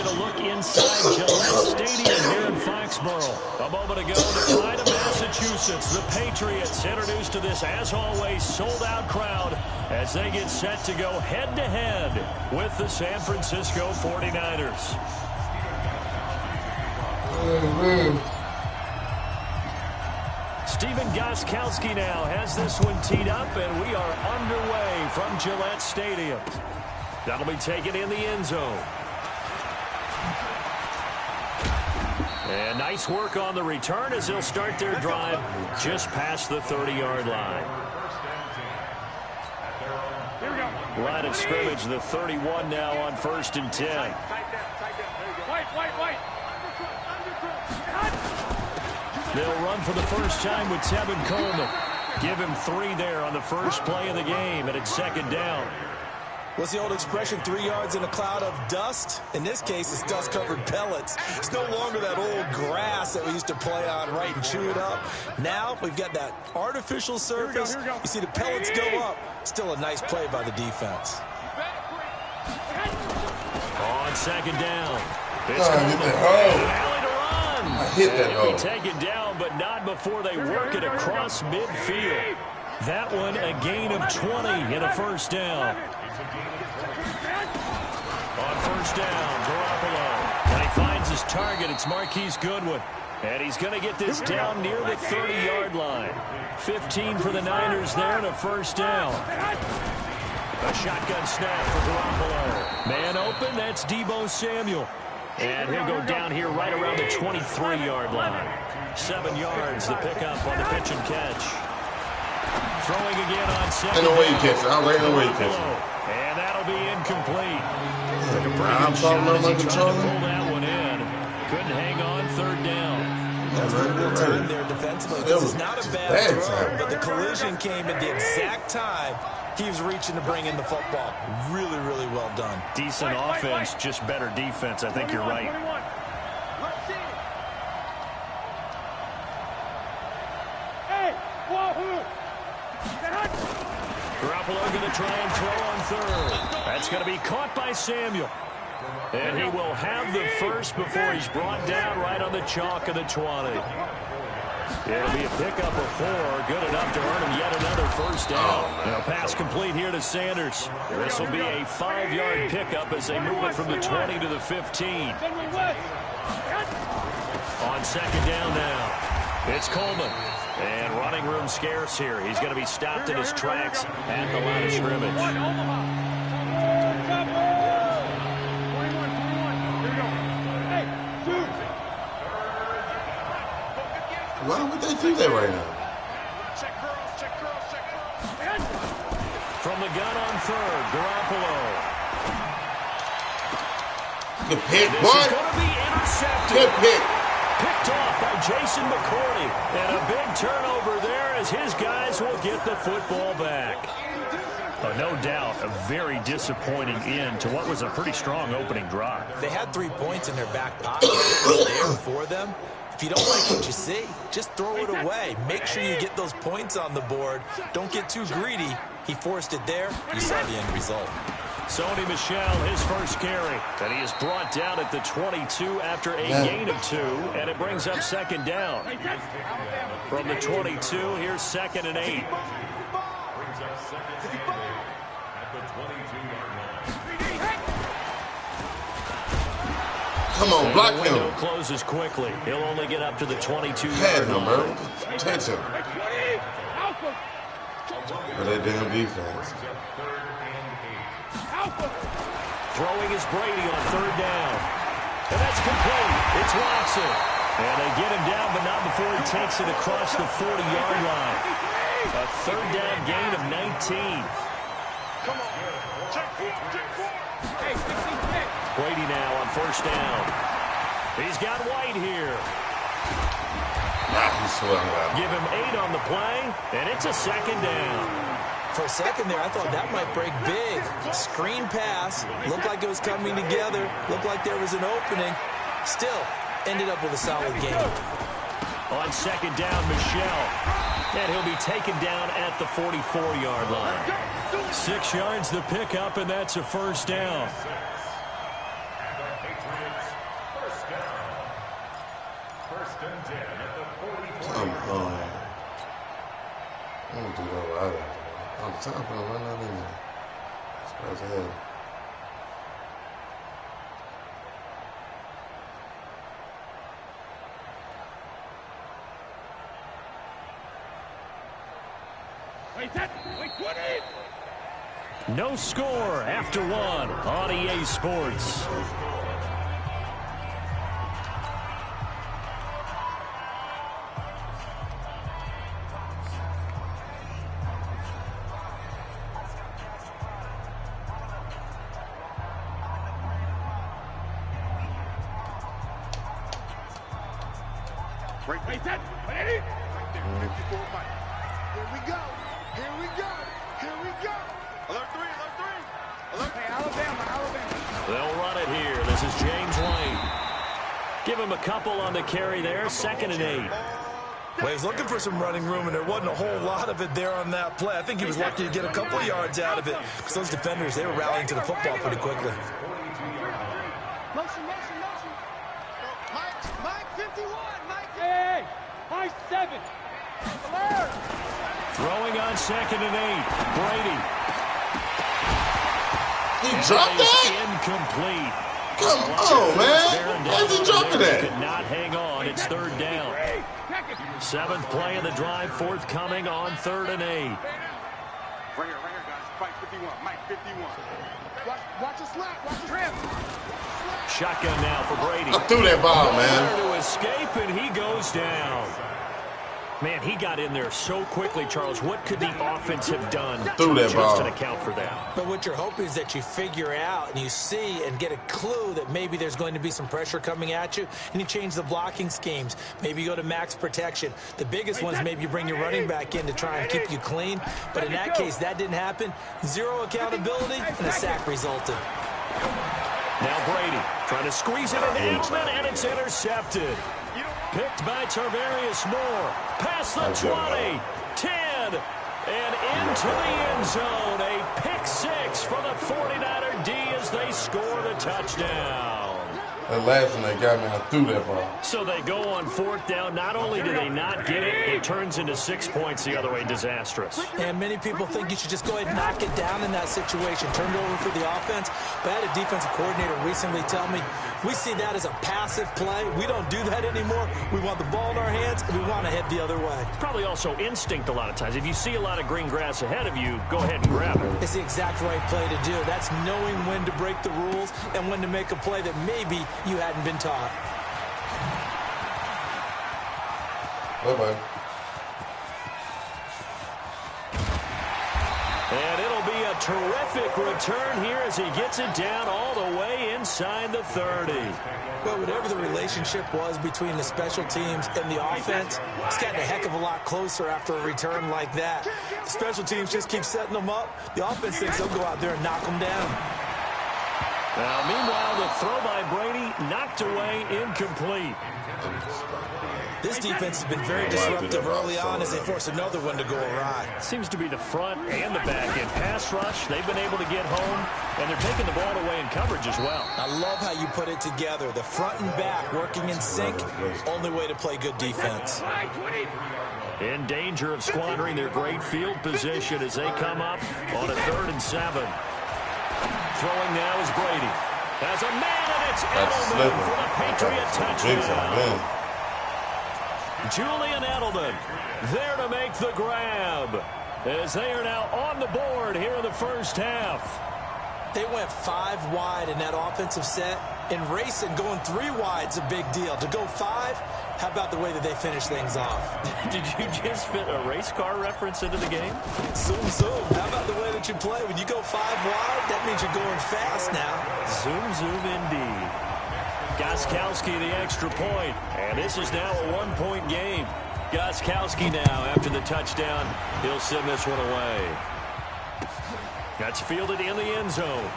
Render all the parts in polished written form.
taking a look inside Gillette Stadium here in Foxborough. A moment ago, the pride of Massachusetts, the Patriots, introduced to this, as always, sold-out crowd as they get set to go head-to-head with the San Francisco 49ers. Stephen Gostkowski now has this one teed up, and we are underway from Gillette Stadium. That'll be taken in the end zone. And nice work on the return as they'll start their drive just past the 30-yard line. Line of scrimmage, the 31 now on 1st and 10. They'll run for the first time with Tevin Coleman. Give him 3 there on the first play of the game, and it's 2nd down. What's the old expression, 3 yards in a cloud of dust? In this case, it's dust-covered pellets. It's no longer that old grass that we used to play on, right, and chew it up. Now we've got that artificial surface. You see the pellets go up. Still a nice play by the defense. On 2nd down. It's Coleman. I hit that hole. Taken down, but not before they work it across midfield. That one a gain of 20 and a 1st down. On 1st down, Garoppolo. And he finds his target. It's Marquise Goodwin. And he's going to get this down near the 30-yard line. 15 for the Niners there and a 1st down. A shotgun snap for Garoppolo. Man open, that's Deebo Samuel. And he'll go down here right around the 23-yard line. 7 yards, the pickup on the pitch and catch. Throwing again on 2nd. Ain't no way you catch it. I ain't no way you catch it. And that'll be incomplete. I'm talking about my controller. Pull that one in. Couldn't hang on, 3rd down. That's a good time there defensively. This is not a bad throw, but the collision came at the exact time he was reaching to bring in the football. Really, really well done. Decent offense, just better defense. I think you're right. Garoppolo going to try and throw on 3rd. That's going to be caught by Samuel. And he will have the first before he's brought down right on the chalk of the 20. It'll be a pickup of 4, good enough to earn him yet another 1st down. And a pass complete here to Sanders. This will be a 5-yard pickup as they move it from the 20 to the 15. On 2nd down now, it's Coleman. And running room scarce here. He's going to be stopped in his tracks at the line of scrimmage. Why would they do that right now? From the gun on 3rd, Garoppolo. The pick, this what? Is going to be intercepted. Good pick. Picked off by Jason McCourty. And a big turnover there as his guys will get the football back. No doubt, a very disappointing end to what was a pretty strong opening drive. They had 3 points in their back pocket. It was there for them. If you don't like what you see, just throw it away. Make sure you get those points on the board. Don't get too greedy. He forced it there. You saw the end result. Sony Michel, his first carry. And he is brought down at the 22 after a gain of 2. And it brings up 2nd down. From the 22, here's 2nd and 8. Come on, block him. Window closes quickly. He'll only get up to the 22-yard Had him, bro. line. Touch him. For that damn defense. Throwing is Brady on 3rd down. And that's complete. It's Watson. And they get him down, but not before he takes it across the 40-yard line. A 3rd down gain of 19. Brady now on 1st down. He's got White here. He's swelling out. Give him 8 on the play, and it's a 2nd down. For a second there, I thought that might break big. Screen pass. Looked like it was coming together. Looked like there was an opening. Still, ended up with a solid game. On 2nd down, Michel. And he'll be taken down at the 44-yard line. 6 yards the pickup, and that's a 1st down. I don't do that right. I'm time for run that in there. Surprise ahead. No score after one on EA Sports. Here we go. Here we go. Here we go. Alert 3, alert 3. Alert. Hey, Alabama. They'll run it here. This is James Lane. Give him a couple on the carry there. 2nd and 8. Well, he's looking for some running room, and there wasn't a whole lot of it there on that play. I think he was lucky to get a couple of yards out of it because those defenders, they were rallying to the football pretty quickly. Motion. Mike 51. Hey, Mike 7. Alert. Throwing on 2nd and 8. Brady. He dropped that? Incomplete. Come on, man. Where's he dropping that? Could not hang on. It's 3rd down. 7th play of the drive, forthcoming on 3rd and 8. Right here, guys. Mike 51. Mike 51. Watch the slap. Watch the trim. Shotgun now for Brady. I threw that ball, man. To escape, and he goes down. Man, he got in there so quickly, Charles. What could the offense have done to account for that? But what you're hoping is that you figure out and you see and get a clue that maybe there's going to be some pressure coming at you, and you change the blocking schemes. Maybe you go to max protection. The biggest one is maybe you bring your running back in to try and keep you clean. But in that case, that didn't happen. 0 accountability, and a sack resulted. Now Brady trying to squeeze it in Edelman, and it's intercepted. Picked by Tarvarius Moore. Past the 20, 10, and into the end zone. A pick 6 for the 49er D as they score the touchdown. That last one they got me, I threw that ball. So they go on 4th down. Not only do they not get it, it turns into 6 points the other way. Disastrous. And many people think you should just go ahead and knock it down in that situation. Turn it over for the offense. But I had a defensive coordinator recently tell me, we see that as a passive play. We don't do that anymore. We want the ball in our hands, and we want to head the other way. Probably also instinct a lot of times. If you see a lot of green grass ahead of you, go ahead and grab it. It's the exact right play to do. That's knowing when to break the rules and when to make a play that maybe you hadn't been taught. Bye-bye. And it'll be a terrific return here as he gets it down all the way inside the 30. Well, whatever the relationship was between the special teams and the offense, it's gotten a heck of a lot closer after a return like that. The special teams just keep setting them up. The offense thinks they'll go out there and knock them down. Now, meanwhile, the throw by Brady knocked away, incomplete. This defense has been very disruptive early on as they force another one to go awry. Seems to be the front and the back end. Pass rush, they've been able to get home, and they're taking the ball away in coverage as well. I love how you put it together. The front and back working in sync, only way to play good defense. In danger of squandering their great field position as they come up on a 3rd and 7. Throwing now is Brady. Has a man, and it's Edelman for the Patriot touchdown. Julian Edelman there to make the grab as they are now on the board here in the first half. They went 5 wide in that offensive set, and racing going 3 wide's a big deal. To go 5, how about the way that they finish things off? Did you just fit a race car reference into the game? Zoom, zoom. How about the way that you play? When you go 5 wide, that means you're going fast now. Zoom, zoom indeed. Gostkowski the extra point, and this is now a 1-point game. Gostkowski now, after the touchdown, he'll send this one away. That's fielded in the end zone.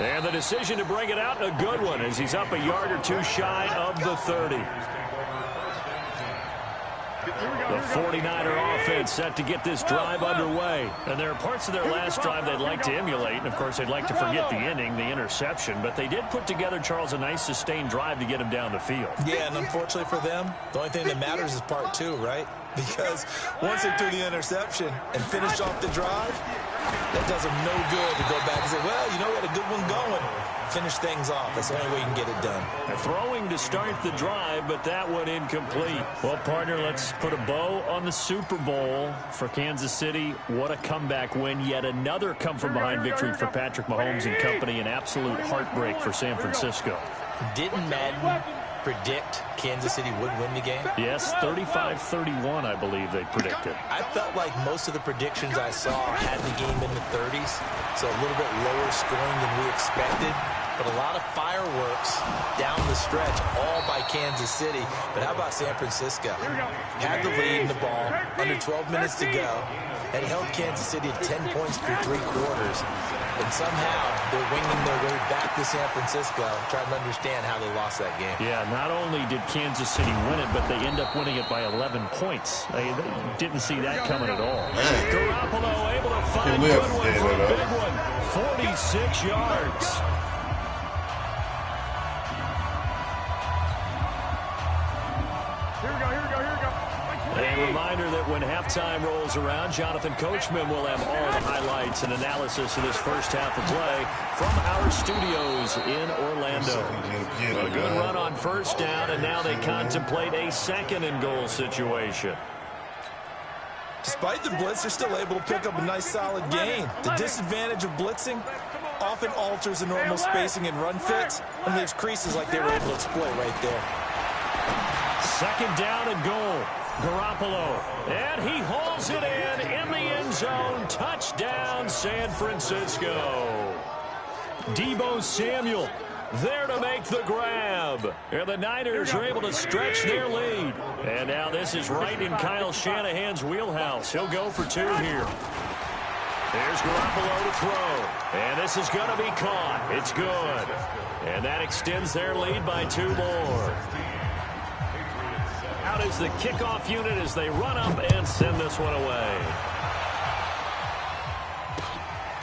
And the decision to bring it out, a good one, as he's up a yard or 2 shy of the 30. The 49er offense set to get this drive underway. And there are parts of their last drive they'd like to emulate. And, of course, they'd like to forget the inning, the interception. But they did put together, Charles, a nice sustained drive to get him down the field. Yeah, and unfortunately for them, the only thing that matters is part two, right? Because once they threw the interception and finished off the drive, that does them no good to go back and say, well, you know, we had a good one going. Finish things off. That's the only way you can get it done. Throwing to start the drive, but that one incomplete. Well, partner, let's put a bow on the Super Bowl for Kansas City. What a comeback win. Yet another come-from-behind victory for Patrick Mahomes and company. An absolute heartbreak for San Francisco. Didn't Madden predict Kansas City would win the game? Yes, 35-31, I believe they predicted. I felt like most of the predictions I saw had the game in the 30s, so a little bit lower scoring than we expected. But a lot of fireworks down the stretch, all by Kansas City. But how about San Francisco? Had the lead in the ball, under 12 minutes to go, and held Kansas City at 10 points through 3 quarters. And somehow they're winging their way back to San Francisco, trying to understand how they lost that game. Yeah, not only did Kansas City win it, but they end up winning it by 11 points. They didn't see that coming at all. Garoppolo able to find Goodwin for a big one. 46 yards. A reminder that when halftime rolls around, Jonathan Coachman will have all the highlights and analysis of this first half of play from our studios in Orlando. A good run on first down, and now they contemplate a second-and-goal situation. Despite the blitz, they're still able to pick up a nice, solid gain. The disadvantage of blitzing often alters the normal spacing and run fits and leaves creases like they were able to exploit right there. Second down and goal. Garoppolo, and he hauls it in the end zone. Touchdown, San Francisco. Deebo Samuel there to make the grab. And the Niners are able to stretch their lead. And now this is right in Kyle Shanahan's wheelhouse. He'll go for 2 here. There's Garoppolo to throw. And this is going to be caught. It's good. And that extends their lead by 2 more. Out is the kickoff unit as they run up and send this one away.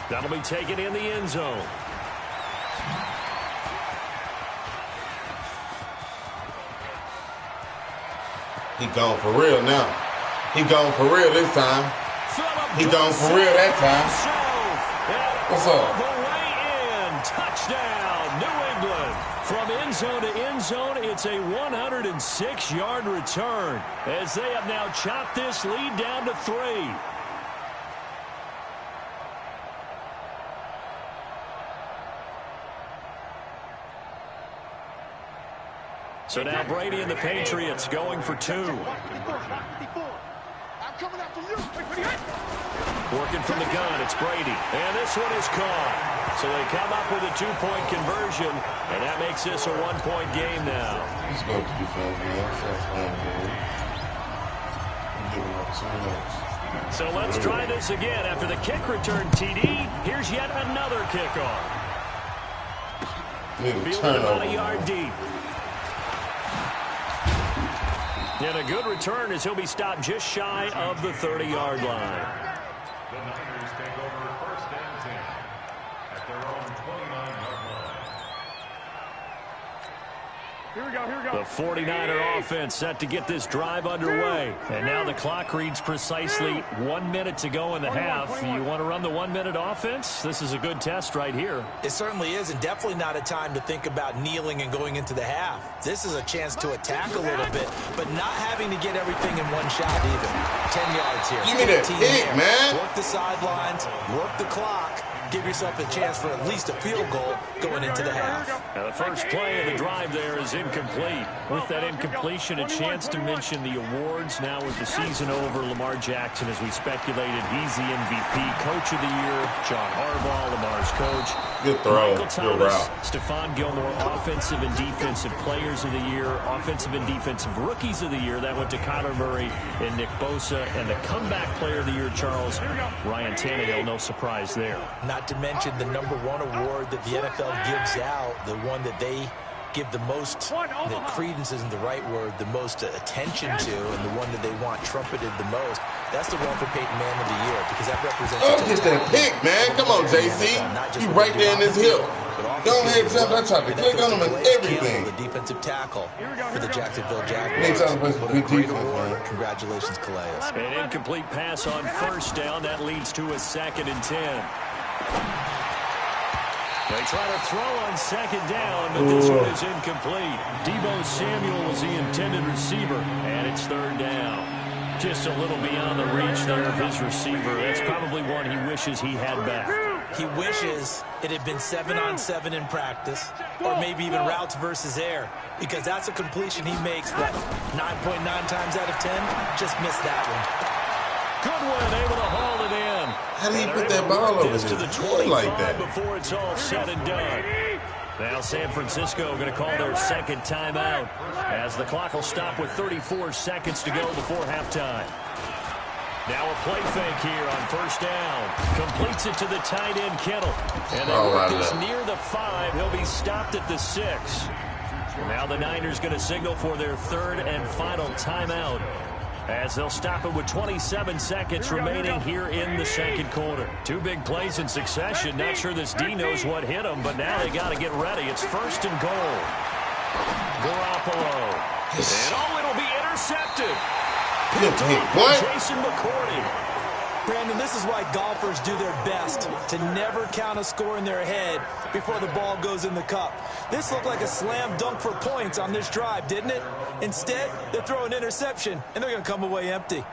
That'll be taken in the end zone. He gone for real now. He gone for real this time. He gone for real that time. What's up? The way in. Touchdown, New England. From end zone to end zone, it's a 106-yard return as they have now chopped this lead down to 3. So now Brady and the Patriots going for 2. Working from the gun, it's Brady. And this one is caught. So they come up with a 2-point conversion, and that makes this a 1-point game now. Let's go to defense, man. So let's try this again. After the kick return, TD, here's yet another kickoff. Fielded about a yard deep. And a good return as he'll be stopped just shy of the 30-yard line. The Niners take over first and 10 at their own 29-yard line. Here we go, here we go. The 49er offense set to get this drive underway. And now the clock reads precisely 1 minute to go in the half. You want to run the 1-minute offense? This is a good test right here. It certainly is, and definitely not a time to think about kneeling and going into the half. This is a chance to attack a little bit, but not having to get everything in one shot either. 10 yards here. Give me that hit, man. Work the sidelines, work the clock. Give yourself a chance for at least a field goal going into the half. Now the first play of the drive there is incomplete. With that incompletion, a chance to mention the awards. Now with the season over, Lamar Jackson, as we speculated, he's the MVP, Coach of the Year. John Harbaugh, Lamar's coach. Good throw. Michael Thomas, Stephon Gilmore, Offensive and Defensive Players of the Year, Offensive and Defensive Rookies of the Year. That went to Kyler Murray and Nick Bosa. And the Comeback Player of the Year, Charles, Ryan Tannehill, no surprise there. Not to mention the #1 award that the NFL gives out, the one that they give the most, the credence isn't the right word, the most attention to, and the one that they want trumpeted the most, that's the Walter Payton Man of the Year, because that represents... Oh, get that pick, man. Come on, JC. You right there in this hill. Go ahead, jump. I tried to click on him and everything. The defensive tackle for the Jacksonville Jaguars. They trying to play some good defense, man. Congratulations, Calais. An incomplete pass on first down. That leads to a 2nd and 10. They try to throw on 2nd down, but this one is incomplete. Deebo Samuel was the intended receiver, and it's 3rd down. Just a little beyond the reach there of his receiver. That's probably one he wishes he had back. He wishes it had been 7-on-7 in practice, or maybe even routes versus air, because that's a completion he makes that 9.9 times out of 10. Just missed that one. Goodwin able to haul it in. How did he put that ball over to the his 25 like that? before it's all said and done. Now San Francisco going to call their 2nd timeout as the clock will stop with 34 seconds to go before halftime. Now a play fake here on 1st down. Completes it to the tight end, Kittle. And that work is near the 5. He'll be stopped at the 6. Now the Niners going to signal for their 3rd and final timeout, as they'll stop it with 27 seconds remaining here in the 2nd quarter. 2 big plays in succession. Not sure this D knows what hit him, but now they got to get ready. It's 1st and goal. Garoppolo. And it'll be intercepted. Jason McCourty. Brandon, this is why golfers do their best to never count a score in their head before the ball goes in the cup. This looked like a slam dunk for points on this drive, didn't it? Instead, they throw an interception, and they're going to come away empty.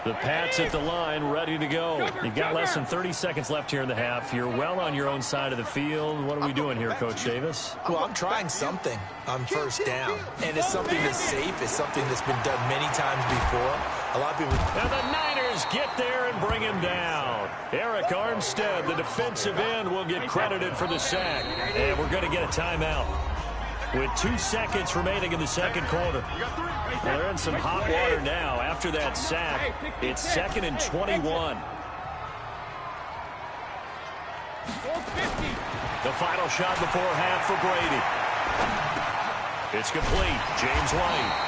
The Pats at the line, ready to go. You've got less than 30 seconds left here in the half. You're well on your own side of the field. What are we doing here, Coach Davis? Well, I'm trying something on 1st down, and it's something that's safe. It's something that's been done many times before. A lot of people... And the Niners get there and bring him down. Eric Armstead, the defensive end, will get credited for the sack. And we're going to get a timeout with 2 seconds remaining in the 2nd quarter. Well, they're in some hot water now. After that sack, it's 2nd and 21. The final shot before half for Brady. It's complete. James White.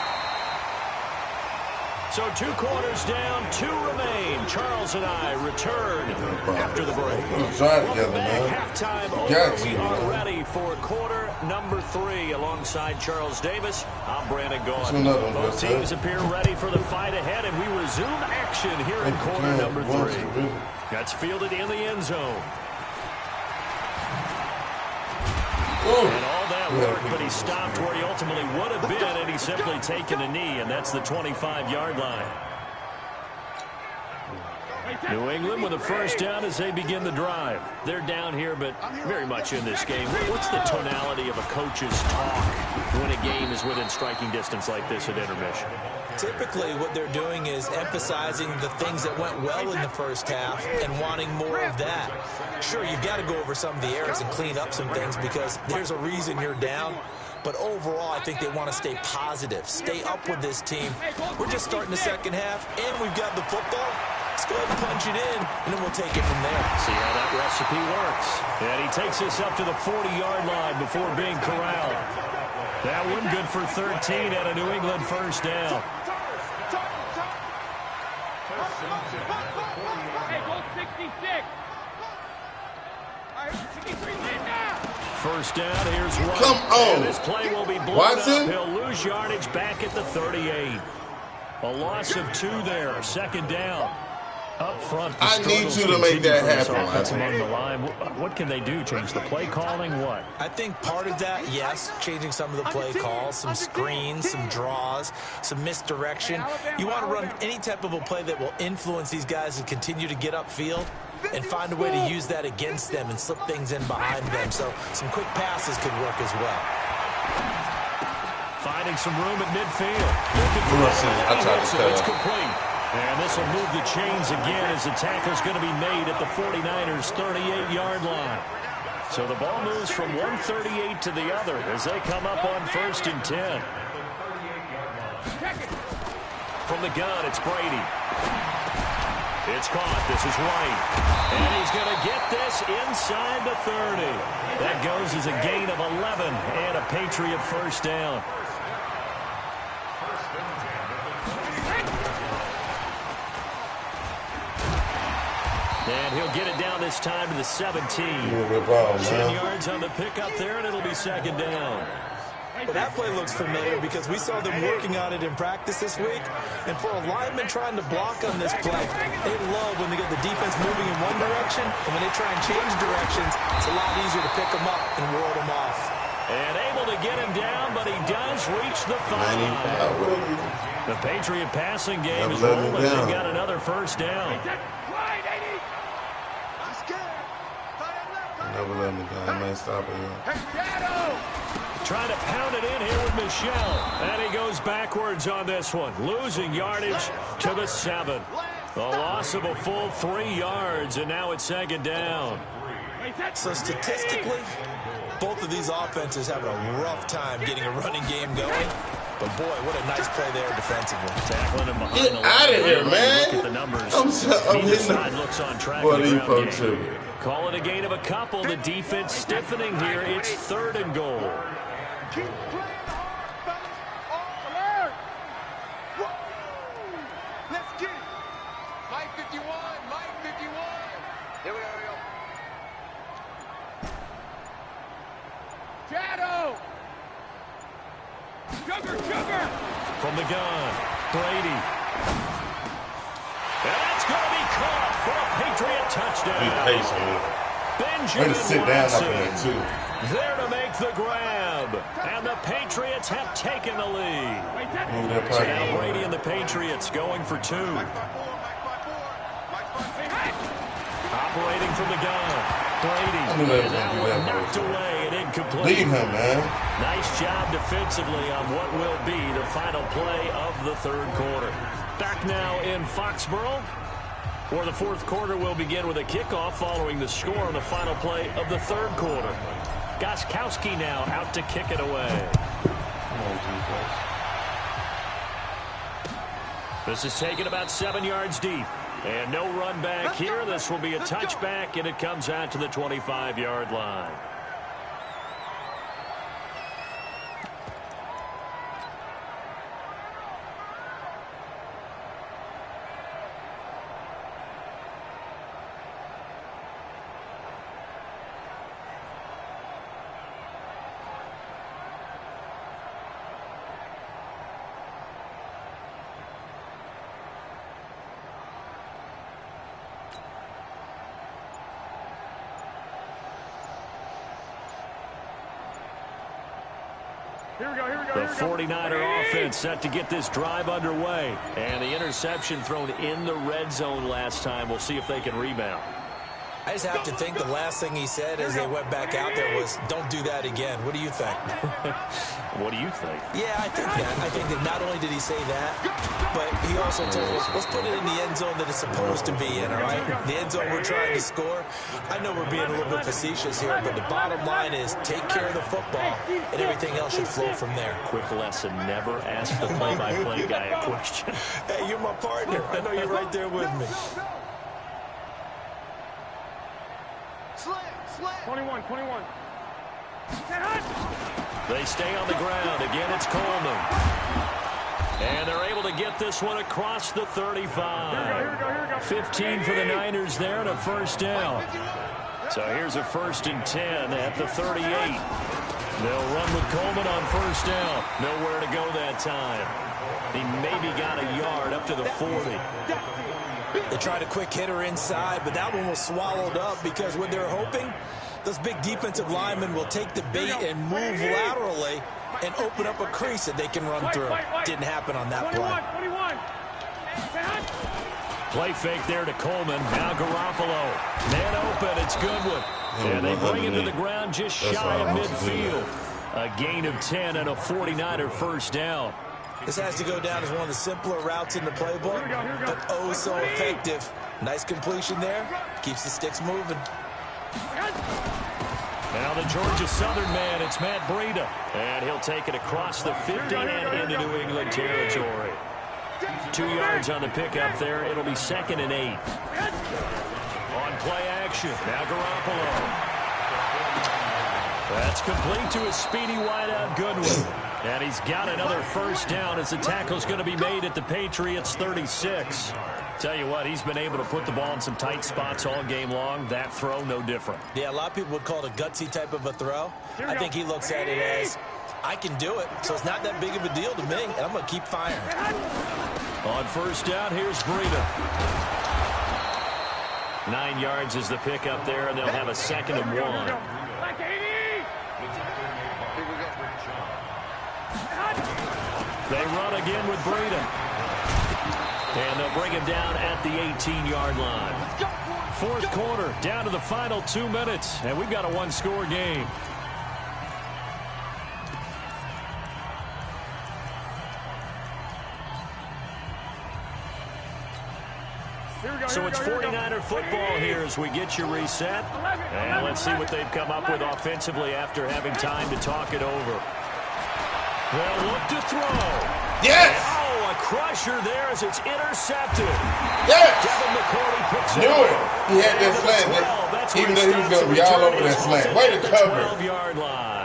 So 2 quarters down, 2 remain. Charles and I return after the break. Welcome back. Halftime over. We are ready for quarter number 3. Alongside Charles Davis, I'm Brandon Gaughan. Both teams appear ready for the fight ahead, and we resume action here in quarter number 3. That's fielded in the end zone. And all that work, but he stopped where he ultimately would have been, and he's simply taken a knee, and that's the 25-yard line. New England with a 1st down as they begin the drive. They're down here, but very much in this game. What's the tonality of a coach's talk when a game is within striking distance like this at intermission? Typically, what they're doing is emphasizing the things that went well in the 1st half and wanting more of that. Sure, you've got to go over some of the errors and clean up some things because there's a reason you're down. But overall, I think they want to stay positive, stay up with this team. We're just starting the 2nd half, and we've got the football. Let's go ahead and punch it in, and then we'll take it from there. See how that recipe works. And he takes us up to the 40-yard line before being corralled. That one good for 13 at a New England 1st down. First down, here's one. Come on. And this play will be blown up. He'll lose yardage back at the 38. A loss of 2 there. 2nd down. Up front, I need you to make that happen. Among the line. What can they do? Change the play calling? What? I think part of that, yes, changing some of the play calls, some screens, some draws, some misdirection. You want to run any type of a play that will influence these guys and continue to get upfield and find a way to use that against them and slip things in behind them. So some quick passes could work as well. Finding some room at midfield. Looking for it's complete. And this will move the chains again as the tackle's going to be made at the 49ers' 38-yard line. So the ball moves from 138 to the other as they come up on 1st and 10. From the gun, it's Brady. It's caught. This is White. And he's going to get this inside the 30. That goes as a gain of 11 and a Patriot first down. And he'll get it down this time to the 17. 10 yards on the pickup there, and it'll be second down. Well, that play looks familiar because we saw them working on it in practice this week. And for a lineman trying to block on this play, they love when they get the defense moving in one direction. And when they try and change directions, it's a lot easier to pick them up and whirl them off. And able to get him down, but he does reach the 5. The Patriot passing game is rolling. They've got another first down. Never let me down. I might stop it here. Trying to pound it in here with Michel. And he goes backwards on this one. Losing yardage to the 7. A loss of a full 3 yards, and now it's second down. So statistically, both of these offenses have a rough time getting a running game going. But, boy, what a nice play there defensively. Tackling him behind Get the out of here, man. Look at the numbers. I'm side looks on track. What are you folks doing? Call it a gain of a couple. The defense stiffening here. It's 3rd and goal. Keep playing hard, fellas. All alert. Woo! Let's get it. Mike 51. Mike 51. Here we go. Shadow. Sugar. From the gun, Brady. And that's going to be caught for a Patriot touchdown. Be patient. Benjamin sit down Watson up there, too. there to make the grab. And the Patriots have taken the lead. So now Brady and the Patriots going for 2. Operating from the gun, Brady. And that one knocked away and incomplete. Leave him, man. Nice job defensively on what will be the final play of the 3rd quarter. Back now in Foxborough, where the 4th quarter will begin with a kickoff following the score on the final play of the 3rd quarter. Gostkowski now out to kick it away. This is taken about 7 yards deep. And no run back here. This will be a touchback, and it comes out to the 25-yard line. The 49er offense set to get this drive underway. And the interception thrown in the red zone last time. We'll see if they can rebound. I just have to think the last thing he said as they went back out there was, don't do that again. What do you think? What do you think? Yeah, I think that. I think that not only did he say that, but he also told us, let's put it in the end zone that it's supposed to be in, all right? The end zone we're trying to score. I know we're being a little bit facetious here, but the bottom line is take care of the football, and everything else should flow from there. Quick lesson, never ask the play-by-play guy a question. Hey, you're my partner. I know you're right there with me. 21. They stay on the ground. Again, it's Coleman. And they're able to get this one across the 35. 15 for the Niners there and a first down. So here's a 1st and 10 at the 38. They'll run with Coleman on first down. Nowhere to go that time. He maybe got a yard up to the 40. They tried a quick hitter inside, but that one was swallowed up because what they're hoping, those big defensive linemen will take the bait and move laterally and open up a crease that they can run through. Didn't happen on that play. Play fake there to Coleman. Now Garoppolo. Man open. It's Goodwin. And they bring him to the ground just shy of midfield. A gain of 10 and a 49er first down. This has to go down as one of the simpler routes in the playbook, but oh so effective. Nice completion there. Keeps the sticks moving. Now the Georgia Southern man, it's Matt Breida. And he'll take it across the 50 and into New England territory. 2 yards on the pickup there. It'll be 2nd and 8. On play action. Now Garoppolo. That's complete to a speedy wideout Goodwin. And he's got another first down as the tackle's going to be made at the Patriots 36. Tell you what, he's been able to put the ball in some tight spots all game long. That throw, no different. Yeah, a lot of people would call it a gutsy type of a throw. I think he looks at it as, I can do it, so it's not that big of a deal to me, and I'm going to keep firing. On first down, here's Breida. 9 yards is the pickup there, and they'll have a 2nd and 1. They run again with Breida. And they'll bring him down at the 18-yard line. 4th quarter, down to the final 2 minutes, and we've got a 1-score game. So it's 49er football here as we get you reset. And let's see what they've come up with offensively after having time to talk it over. They'll look to throw. Yes! Oh, a crusher there as it's intercepted. Yes! Devin McCourty picks Knew it. it. He had that slant. Even though he was going to be all over that slant. Way to cover. 12-yard line.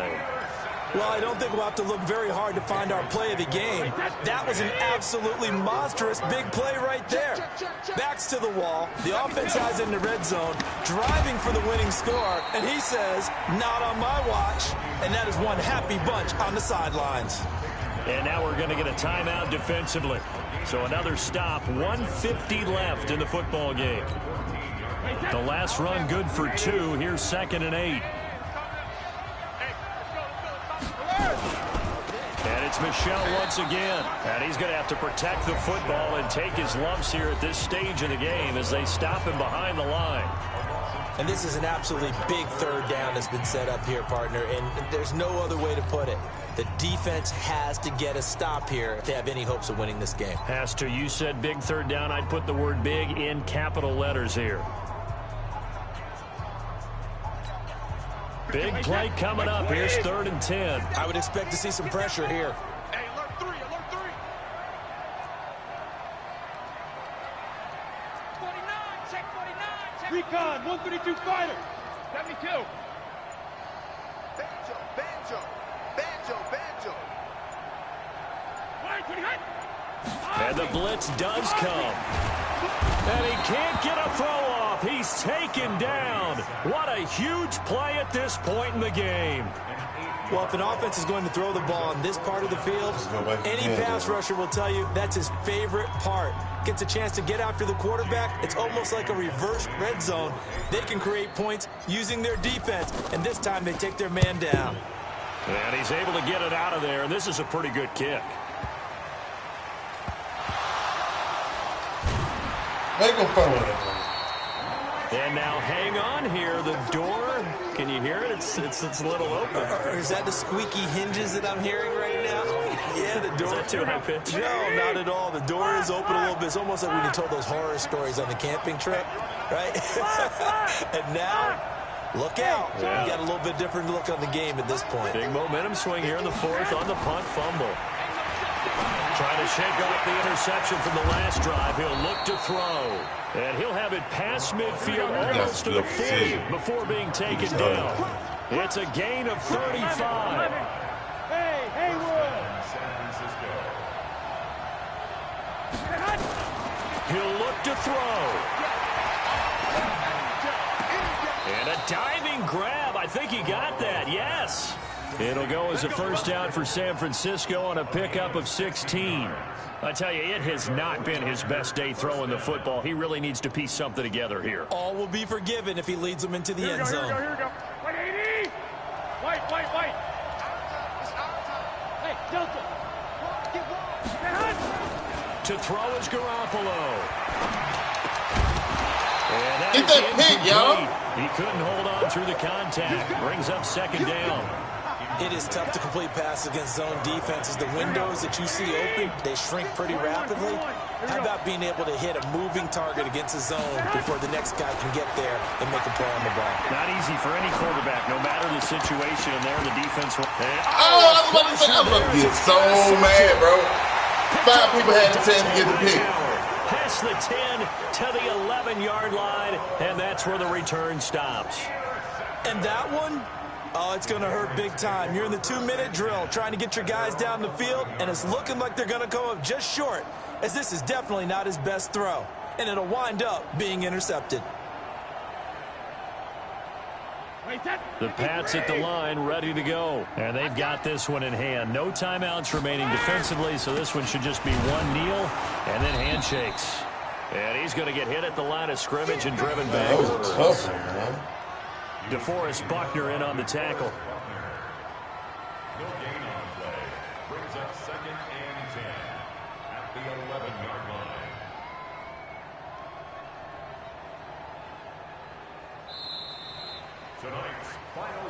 Well, I don't think we'll have to look very hard to find our play of the game. That was an absolutely monstrous big play right there. Backs to the wall. The offense has it in the red zone, driving for the winning score. And he says, not on my watch. And that is one happy bunch on the sidelines. And now we're going to get a timeout defensively. So another stop. 1:50 left in the football game. The last run good for 2. Here's 2nd and 8. And it's Michel once again. And he's going to have to protect the football and take his lumps here at this stage of the game as they stop him behind the line. And this is an absolutely big 3rd down that's been set up here, partner. And there's no other way to put it. The defense has to get a stop here if they have any hopes of winning this game. Pastor, you said big 3rd down. I'd put the word big in capital letters here. Big play coming up. Here's 3rd and 10. I would expect to see some pressure here. Hey, alert 3, alert 3. 49, check 49. Check Recon, 132 fighter. 72. Banjo, banjo, banjo, banjo. And the blitz does come. And he can't get a throw off. He's taken down. What a huge play at this point in the game. Well, if an offense is going to throw the ball on this part of the field, any pass rusher will tell you that's his favorite part. Gets a chance to get after the quarterback. It's almost like a reverse red zone. They can create points using their defense, and this time they take their man down. And he's able to get it out of there, and this is a pretty good kick. Make him fun with it. And now hang on here. The door, can you hear it? It's a little open. Or is that the squeaky hinges that I'm hearing right now? Yeah, the door. Is that too high pitch? No, not at all. The door is open a little bit. It's almost like when you told those horror stories on the camping trip, right? And now, look out. Yeah. We got a little bit different look on the game at this point. Big momentum swing here in the 4th on the punt fumble. Trying to shake off the interception from the last drive. He'll look to throw. And he'll have it past midfield almost to the 40 before being taken down. It's a gain of 35. Hey, Haywood. San Francisco. He'll look to throw. And a diving grab. I think he got that. Yes. It'll go as a first down for San Francisco on a pickup of 16. I tell you, it has not been his best day throwing the football. He really needs to piece something together here. All will be forgiven if he leads them into the end zone. Here we go. White 80. White. Hey, Delta. To throw is Garoppolo. And that Get is that pick, y'all. incomplete. He couldn't hold on through the contact. Brings up 2nd down. It is tough to complete passes against zone defenses. The windows that you see open, they shrink pretty rapidly. How about being able to hit a moving target against a zone before the next guy can get there and make a play on the ball? Not easy for any quarterback, no matter the situation. And there, the defense. Oh, I was about to say, I'm going to get so mad, bro. 5 people had a chance to get the pick. Past the 10 to the 11-yard line, and that's where the return stops. And that one, oh, it's going to hurt big time. You're in the 2-minute drill trying to get your guys down the field, and it's looking like they're going to go up just short, as this is definitely not his best throw, and it'll wind up being intercepted. The Pats at the line, ready to go. And they've got this one in hand. No timeouts remaining defensively, so this one should just be one kneel and then handshakes. And he's going to get hit at the line of scrimmage and driven back. That was a tough one, man. DeForest Buckner in on the tackle. No gain on play. Brings up 2nd and 10 at the 11-yard line.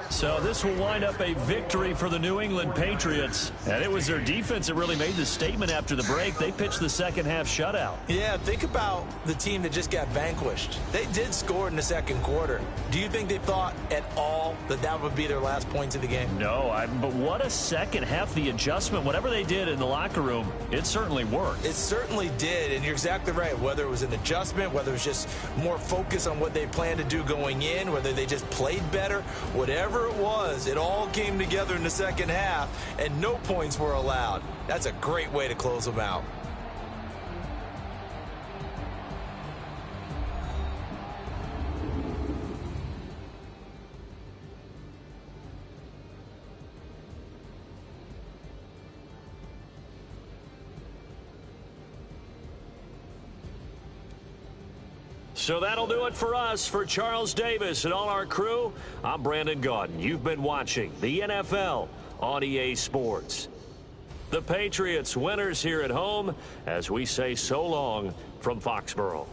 So this will wind up a victory for the New England Patriots. And it was their defense that really made the statement after the break. They pitched the second half shutout. Yeah, think about the team that just got vanquished. They did score in the second quarter. Do you think they thought at all that that would be their last points of the game? No, but what a second half. The adjustment, whatever they did in the locker room, it certainly worked. It certainly did, and you're exactly right. Whether it was an adjustment, whether it was just more focus on what they planned to do going in, whether they just played better, whatever it was, it all came together in the second half, and no points were allowed. That's a great way to close them out. So that'll do it for us. For Charles Davis and all our crew, I'm Brandon Gaudin. You've been watching the NFL on EA Sports. The Patriots winners here at home as we say so long from Foxborough.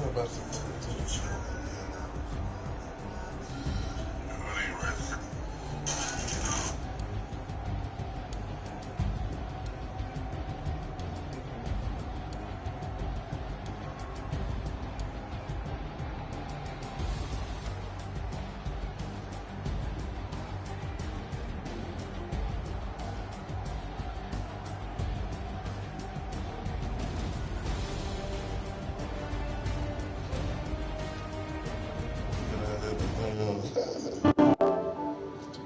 About to